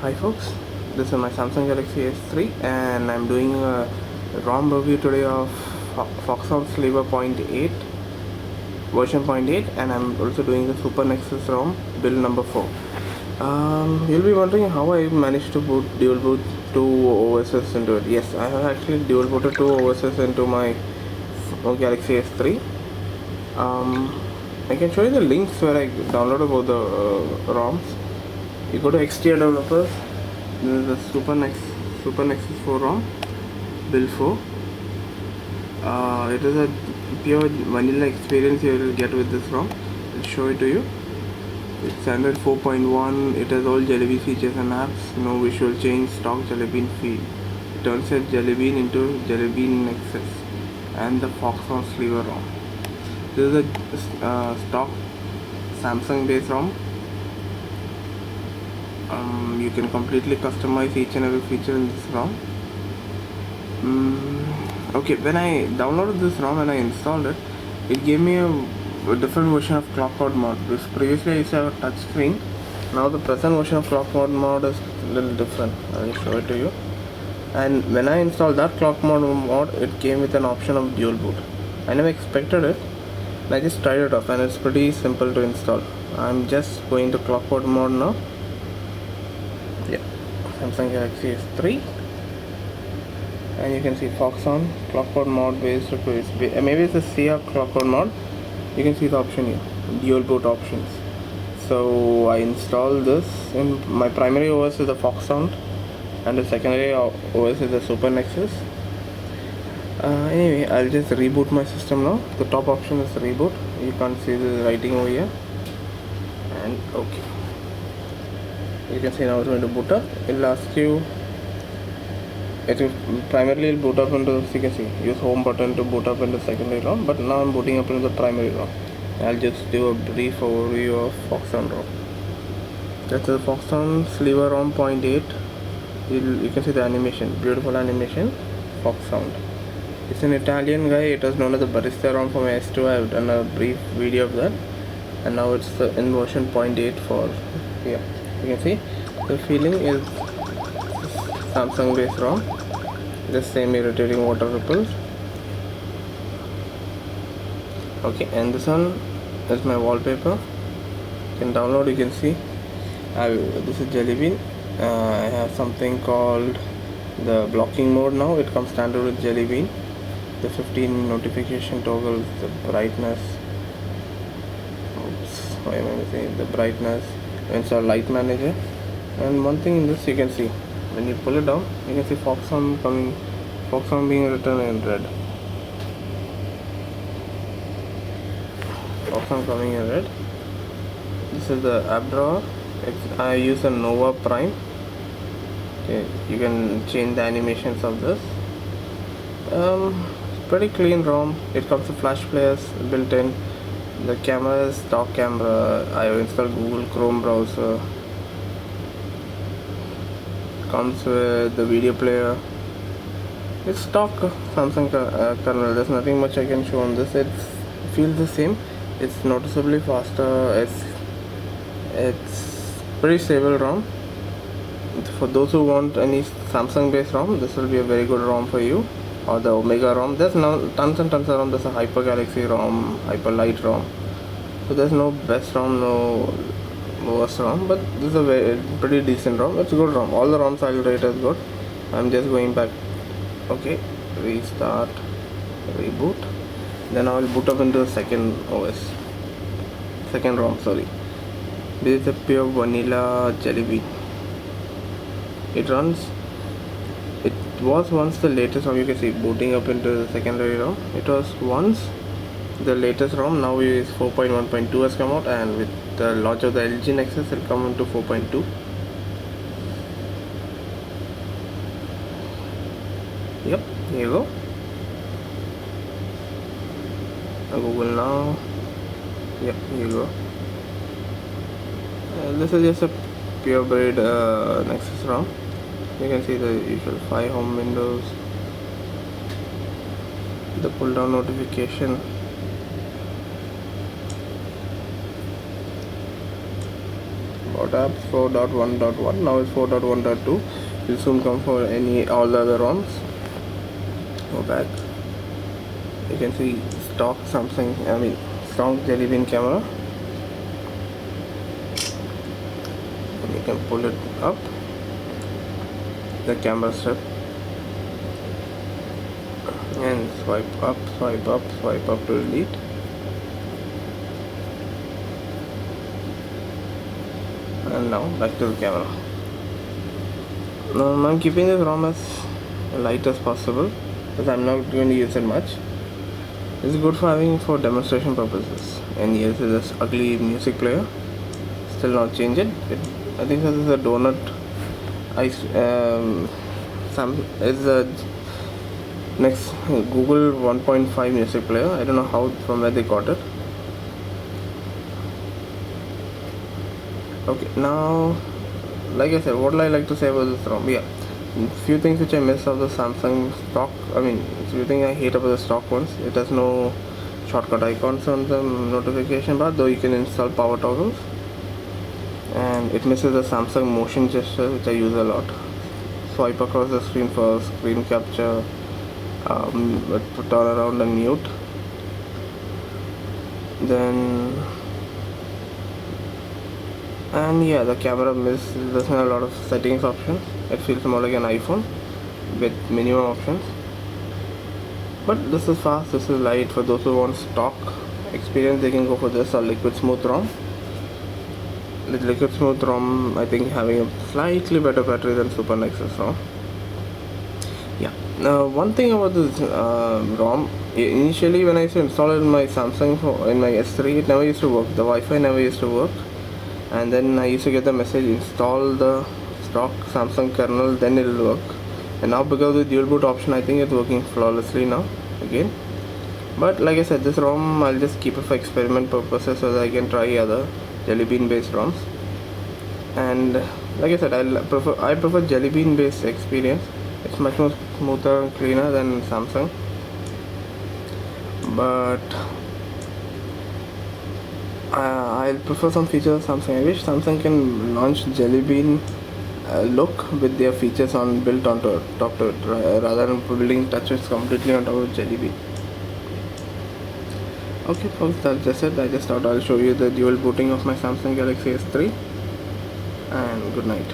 Hi folks, this is my Samsung Galaxy S3 and I'm doing a ROM review today of Foxhound Silver version 0.8, and I'm also doing the Super Nexus ROM build number 4. You'll be wondering how I managed to dual boot two OSs into it. Yes, I have actually dual booted two OSs into my Galaxy S3. I can show you the links where I downloaded both the ROMs. You go to XT developers. This is the Super Nexus 4 ROM build 4. It is a pure vanilla experience you will get with this ROM. I'll show it to you. It's Android 4.1. It has all Jelly Bean features and apps. No visual change. Stock Jelly Bean feed. It turns a Jelly Bean into Jelly Bean Nexus and the Foxhound Silver ROM. This is a stock Samsung based ROM. You can completely customize each and every feature in this ROM. Okay, when I downloaded this ROM and I installed it, it gave me a different version of clock mode mod. This previously I used to have a touch screen. Now the present version of clock mode is a little different. I will show it to you. And when I installed that clock mod, it came with an option of dual boot. I never expected it. I just tried it off and it's pretty simple to install. I'm just going to clock mode now. Yeah, Samsung Galaxy S3, and you can see Foxhound clock mode based. Maybe it's a CR clock mod. You can see the option here, dual boot options. So I installed this in my primary OS is the Foxhound, and the secondary OS is the Super Nexus. Anyway, I'll just reboot my system now. The top option is reboot. You can't see the writing over here. And okay, you can see now it's going to boot up. It'll ask you. It will primarily boot up into, you can see, use home button to boot up into secondary ROM. But now I'm booting up into the primary ROM. I'll just do a brief overview of Foxhound ROM. That's the Foxhound Silver Rom 0.8. You can see the animation, beautiful animation. Foxhound. It's an Italian guy. It was known as the Barista ROM for my S2. I've done a brief video of that, and now it's in version 0.8 for here. You can see the feeling is Samsung based ROM. Just same irritating water ripples. Okay, and this one is my wallpaper. You can download. You can see this is Jelly Bean. I have something called the blocking mode now. It comes standard with Jelly Bean. The 15 notification toggles, the brightness. Oops, why am I missing the brightness? Install light manager. And one thing in this, you can see when you pull it down, you can see Foxhound being written in red. Foxhound coming in red. This is the app drawer. I use a Nova Prime. Okay, you can change the animations of this. Pretty clean ROM. It comes with flash players built in. The camera is stock camera. I have installed Google Chrome browser. Comes with the video player. It's stock Samsung kernel. There's nothing much I can show on this. It feels the same. It's noticeably faster. It's pretty stable ROM. For those who want any Samsung based ROM, this will be a very good ROM for you. Or the Omega ROM. There's now tons and tons of ROM. There's a Hyper Galaxy ROM, Hyper Light ROM. So there's no best ROM, no worst ROM, but this is a pretty decent ROM. It's a good ROM. All the ROMs I'll rate as good. I'm just going back. Okay, restart, reboot. Then I will boot up into the second ROM. Sorry. This is a pure vanilla Jelly Bean. It was once the latest ROM. You can see booting up into the secondary ROM. It was once the latest ROM. Now is 4.1.2 has come out, and with the launch of the LG Nexus, it will come into 4.2. Yep, here you go. Google now. Yep, here you go. This is just a purebred Nexus ROM. You can see the usual 5 home windows, the pull down notification, about perhaps 4.1.1. Now it's 4.1.2. Will soon come for all the other ROMs. Go back. You can see stock stock Jelly Bean camera. And you can pull it up. The camera strip. And swipe up, swipe up, swipe up to delete. And now back to the camera. Now I'm keeping this ROM as light as possible because I'm not going to use it much. It's good for having for demonstration purposes. And yes, this ugly music player. Still not change it. I think this is a donut. It's a next Google 1.5 music player. I don't know how from where they got it. Okay, now like I said, what I like to say about this ROM, yeah, few things which I miss of the Samsung stock. Few things I hate about the stock ones. It has no shortcut icons on the notification bar, though you can install power toggles, and it misses the Samsung motion gesture, which I use a lot. Swipe across the screen for screen capture, turn around and mute. And yeah, the camera doesn't have a lot of settings options. It feels more like an iPhone with minimum options. But this is fast, this is light. For those who want stock experience, they can go for this or Liquid Smooth ROM. With Liquid Smooth ROM, I think having a slightly better battery than Super Nexus ROM. Yeah. Now, one thing about this ROM, initially when I used to install it in my Samsung, in my S3, it never used to work. The Wi-Fi never used to work. And then I used to get the message, install the stock Samsung kernel, then it will work. And now because of the dual boot option, I think it's working flawlessly now again. But like I said, this ROM I'll just keep it for experiment purposes so that I can try other Jelly Bean based ROMs. And like I said, I prefer Jelly Bean based experience. It's much more smoother and cleaner than Samsung. But I'll prefer some features of Samsung. I wish Samsung can launch Jelly Bean look with their features built onto top to it, rather than building touches completely on top of Jelly Bean. Okay folks, that's just it. I just thought I'll show you the dual booting of my Samsung Galaxy S3, and good night.